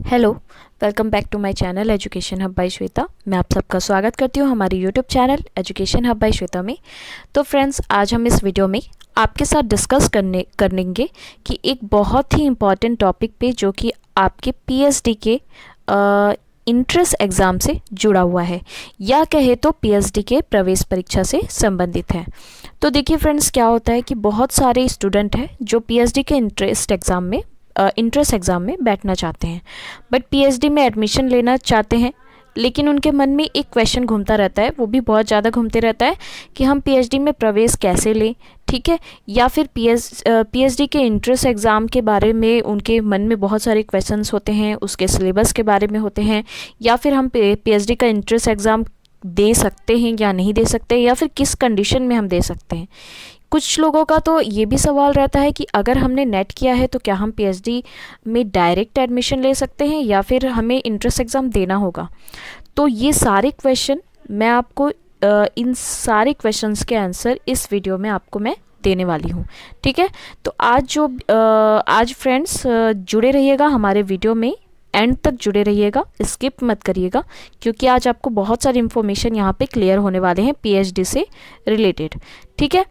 Hello, welcome back to my channel education hub by Shweta. मैं आप सबका स्वागत करती हूँ हमारे YouTube channel education hub by Shweta में। तो फ्रेंड्स, आज हम इस वीडियो में आपके साथ डिस्कस करेंगे कि एक बहुत ही इम्पॉर्टेंट टॉपिक पे जो कि आपके पीएचडी के इंट्रेंस एग्ज़ाम से जुड़ा हुआ है, या कहे तो पीएचडी के प्रवेश परीक्षा से संबंधित है। तो देखिए फ्रेंड्स, क्या होता है कि बहुत सारे स्टूडेंट हैं जो पीएचडी के इंट्रेंस एग्ज़ाम में बैठना चाहते हैं, बट पीएचडी में एडमिशन लेना चाहते हैं, लेकिन उनके मन में एक क्वेश्चन घूमता रहता है, वो भी बहुत ज़्यादा घूमते रहता है कि हम पीएचडी में प्रवेश कैसे लें, ठीक है। या फिर पीएचडी के इंट्रेंस एग्ज़ाम के बारे में उनके मन में बहुत सारे क्वेश्चंस होते हैं, उसके सिलेबस के बारे में होते हैं, या फिर हम पीएचडी का इंट्रेंस एग्ज़ाम दे सकते हैं या नहीं दे सकते, या फिर किस कंडीशन में हम दे सकते हैं। कुछ लोगों का तो ये भी सवाल रहता है कि अगर हमने नेट किया है तो क्या हम पीएचडी में डायरेक्ट एडमिशन ले सकते हैं या फिर हमें इंट्रेंस एग्ज़ाम देना होगा। तो ये सारे क्वेश्चन मैं आपको इन सारे क्वेश्चंस के आंसर इस वीडियो में आपको मैं देने वाली हूँ, ठीक है। तो आज फ्रेंड्स जुड़े रहिएगा हमारे वीडियो में, एंड तक जुड़े रहिएगा, स्किप मत करिएगा, क्योंकि आज आपको बहुत सारी इन्फॉर्मेशन यहाँ पे क्लियर होने वाले हैं पीएचडी से रिलेटेड, ठीक है।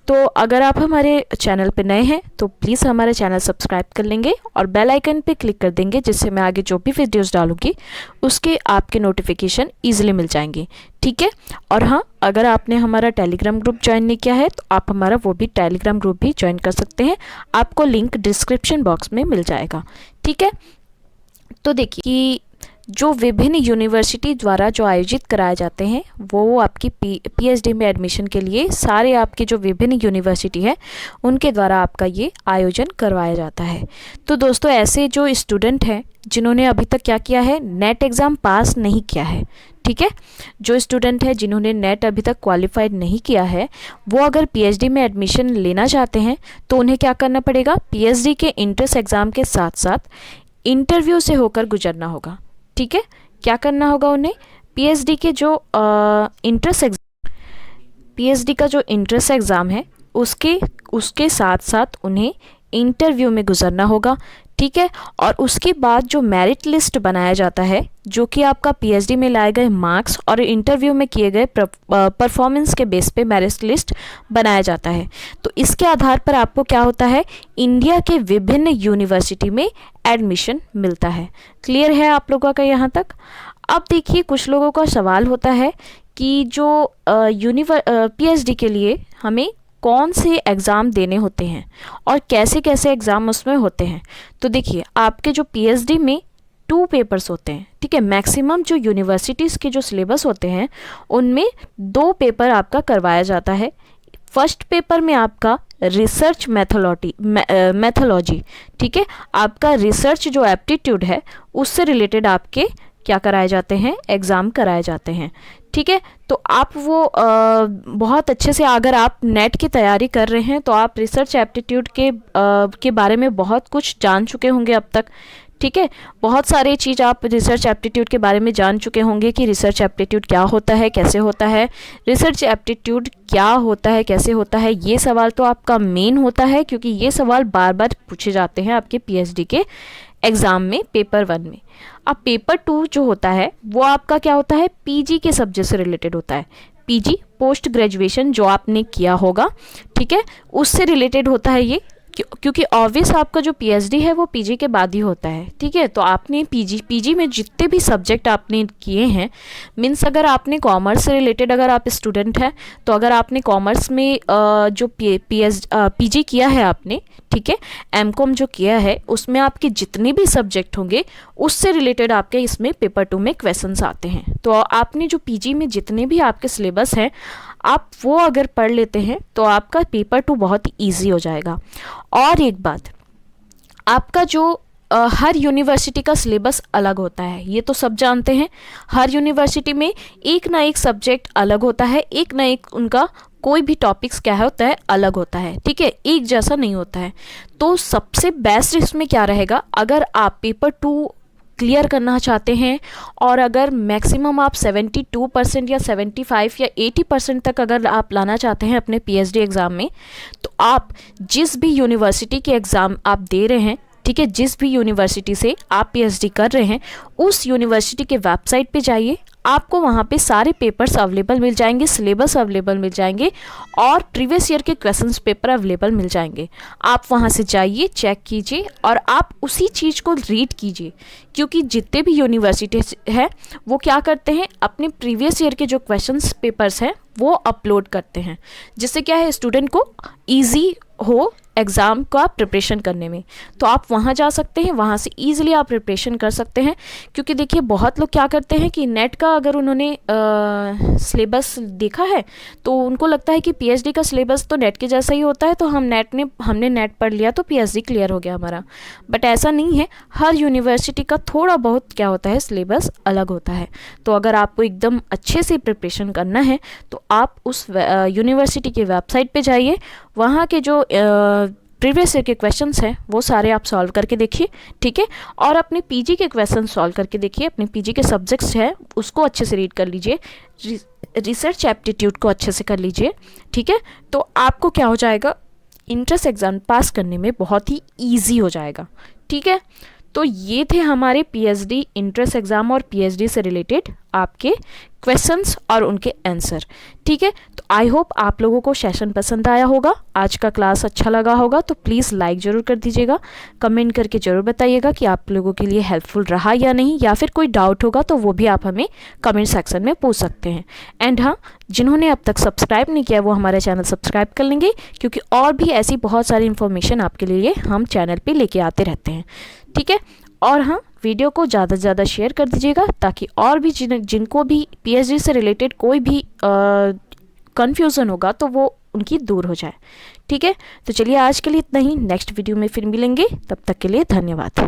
तो अगर आप हमारे चैनल पे नए हैं तो प्लीज़ हमारा चैनल सब्सक्राइब कर लेंगे और बेल आइकन पे क्लिक कर देंगे, जिससे मैं आगे जो भी वीडियोस डालूंगी उसके आपके नोटिफिकेशन ईजिली मिल जाएंगे, ठीक है। और हाँ, अगर आपने हमारा टेलीग्राम ग्रुप ज्वाइन नहीं किया है तो आप हमारा वो भी टेलीग्राम ग्रुप भी ज्वाइन कर सकते हैं, आपको लिंक डिस्क्रिप्शन बॉक्स में मिल जाएगा, ठीक है। तो देखिए कि जो विभिन्न यूनिवर्सिटी द्वारा जो आयोजित कराए जाते हैं वो आपकी पीएचडी में एडमिशन के लिए सारे आपके जो विभिन्न यूनिवर्सिटी है उनके द्वारा आपका ये आयोजन करवाया जाता है। तो दोस्तों, ऐसे जो स्टूडेंट हैं जिन्होंने अभी तक क्या किया है, नेट एग्ज़ाम पास नहीं किया है, ठीक है, जो स्टूडेंट है जिन्होंने नेट अभी तक क्वालिफाइड नहीं किया है, वो अगर पीएचडी में एडमिशन लेना चाहते हैं तो उन्हें क्या करना पड़ेगा, पीएचडी के इंट्रेंस एग्ज़ाम के साथ साथ इंटरव्यू से होकर गुजरना होगा, ठीक है। क्या करना होगा उन्हें, पीएचडी का जो इंट्रेंस एग्ज़ाम है उसके साथ साथ उन्हें इंटरव्यू में गुजरना होगा, ठीक है। और उसके बाद जो मेरिट लिस्ट बनाया जाता है, जो कि आपका पीएचडी में लाए गए मार्क्स और इंटरव्यू में किए गए परफॉर्मेंस के बेस पे मेरिट लिस्ट बनाया जाता है। तो इसके आधार पर आपको क्या होता है, इंडिया के विभिन्न यूनिवर्सिटी में एडमिशन मिलता है। क्लियर है आप लोगों का यहाँ तक। अब देखिए, कुछ लोगों का सवाल होता है कि जो पीएचडी के लिए हमें कौन से एग्ज़ाम देने होते हैं और कैसे कैसे एग्ज़ाम उसमें होते हैं। तो देखिए, आपके जो पीएचडी में 2 पेपर्स होते हैं, ठीक है। मैक्सिमम जो यूनिवर्सिटीज़ के जो सिलेबस होते हैं उनमें 2 पेपर आपका करवाया जाता है। फर्स्ट पेपर में आपका रिसर्च मैथोलॉजी, ठीक है, आपका रिसर्च जो एप्टीट्यूड है उससे रिलेटेड आपके क्या कराए जाते हैं, एग्ज़ाम कराए जाते हैं, ठीक है। तो आप वो बहुत अच्छे से, अगर आप नेट की तैयारी कर रहे हैं तो आप रिसर्च एप्टीट्यूड के बारे में बहुत कुछ जान चुके होंगे अब तक, ठीक है। बहुत सारी चीज़ आप रिसर्च एप्टीट्यूड के बारे में जान चुके होंगे कि रिसर्च एप्टीट्यूड क्या होता है, कैसे होता है, रिसर्च एप्टीट्यूड क्या होता है, कैसे होता है। ये सवाल तो आपका मेन होता है, क्योंकि ये सवाल बार बार पूछे जाते हैं आपके पीएचडी के एग्ज़ाम में, पेपर 1 में। अब पेपर 2 जो होता है वो आपका क्या होता है, पीजी के सब्जेक्ट से रिलेटेड होता है। पीजी पोस्ट ग्रेजुएशन जो आपने किया होगा, ठीक है, उससे रिलेटेड होता है ये, क्योंकि ऑब्वियस आपका जो पीएचडी है वो पीजी के बाद ही होता है, ठीक है। तो आपने पीजी में जितने भी सब्जेक्ट आपने किए हैं, मीन्स अगर आपने कॉमर्स से रिलेटेड अगर आप स्टूडेंट हैं तो अगर आपने कॉमर्स में जो पीजी किया है आपने, ठीक है, एमकॉम जो किया है, उसमें आपके जितने भी सब्जेक्ट होंगे उससे रिलेटेड आपके इसमें पेपर 2 में क्वेश्चंस आते हैं। तो आपने जो पीजी में जितने भी आपके सिलेबस हैं आप वो अगर पढ़ लेते हैं तो आपका पेपर 2 बहुत ही ईजी हो जाएगा। और एक बात, आपका जो हर यूनिवर्सिटी का सिलेबस अलग होता है, ये तो सब जानते हैं। हर यूनिवर्सिटी में एक ना एक सब्जेक्ट अलग होता है, एक ना एक उनका कोई भी टॉपिक्स क्या होता है, अलग होता है, ठीक है, एक जैसा नहीं होता है। तो सबसे बेस्ट इसमें क्या रहेगा, अगर आप पेपर 2 क्लियर करना चाहते हैं और अगर मैक्सिमम आप 72% या 75 या 80% तक अगर आप लाना चाहते हैं अपने पीएचडी एग्ज़ाम में, तो आप जिस भी यूनिवर्सिटी के एग्ज़ाम आप दे रहे हैं ठीक है, जिस भी यूनिवर्सिटी से आप पीएचडी कर रहे हैं उस यूनिवर्सिटी के वेबसाइट पे जाइए, आपको वहाँ पे सारे पेपर्स अवेलेबल मिल जाएंगे, सिलेबस अवेलेबल मिल जाएंगे और प्रीवियस ईयर के क्वेश्चंस पेपर अवेलेबल मिल जाएंगे। आप वहाँ से जाइए, चेक कीजिए और आप उसी चीज़ को रीड कीजिए, क्योंकि जितने भी यूनिवर्सिटी है वो क्या करते हैं, अपने प्रीवियस ईयर के जो क्वेश्चंस पेपर्स हैं वो अपलोड करते हैं, जिससे क्या है स्टूडेंट को ईजी हो एग्ज़ाम का प्रिपरेशन करने में। तो आप वहाँ जा सकते हैं, वहाँ से ईज़िली आप प्रिपरेशन कर सकते हैं। क्योंकि देखिए बहुत लोग क्या करते हैं कि नेट का अगर उन्होंने सिलेबस देखा है तो उनको लगता है कि पीएचडी का सिलेबस तो नेट के जैसा ही होता है, तो हमने नेट पढ़ लिया तो पीएचडी क्लियर हो गया हमारा। बट ऐसा नहीं है, हर यूनिवर्सिटी का थोड़ा बहुत क्या होता है सिलेबस अलग होता है। तो अगर आपको एकदम अच्छे से प्रिपरेशन करना है तो आप उस यूनिवर्सिटी की वेबसाइट पे जाइए, वहाँ के जो प्रीवियस ईयर के क्वेश्चंस हैं वो सारे आप सॉल्व करके देखिए, ठीक है। और अपने पीजी के क्वेश्चन सॉल्व करके देखिए, अपने पीजी के सब्जेक्ट्स हैं उसको अच्छे से रीड कर लीजिए, रिसर्च एप्टीट्यूड को अच्छे से कर लीजिए, ठीक है। तो आपको क्या हो जाएगा, इंट्रेंस एग्ज़ाम पास करने में बहुत ही ईजी हो जाएगा, ठीक है। तो ये थे हमारे पीएचडी इंट्रेंस एग्ज़ाम और पीएचडी से रिलेटेड आपके क्वेश्चंस और उनके आंसर, ठीक है। तो आई होप आप लोगों को सेशन पसंद आया होगा, आज का क्लास अच्छा लगा होगा। तो प्लीज़ लाइक ज़रूर कर दीजिएगा, कमेंट करके ज़रूर बताइएगा कि आप लोगों के लिए हेल्पफुल रहा या नहीं, या फिर कोई डाउट होगा तो वो भी आप हमें कमेंट सेक्शन में पूछ सकते हैं। एंड हाँ, जिन्होंने अब तक सब्सक्राइब नहीं किया वो हमारे चैनल सब्सक्राइब कर लेंगे, क्योंकि और भी ऐसी बहुत सारी इन्फॉर्मेशन आपके लिए हम चैनल पर लेके आते रहते हैं, ठीक है। और हाँ, वीडियो को ज़्यादा से ज़्यादा शेयर कर दीजिएगा ताकि और भी जिनको भी पीएचडी से रिलेटेड कोई भी कन्फ्यूज़न होगा तो वो उनकी दूर हो जाए, ठीक है। तो चलिए आज के लिए इतना ही, नेक्स्ट वीडियो में फिर मिलेंगे, तब तक के लिए धन्यवाद।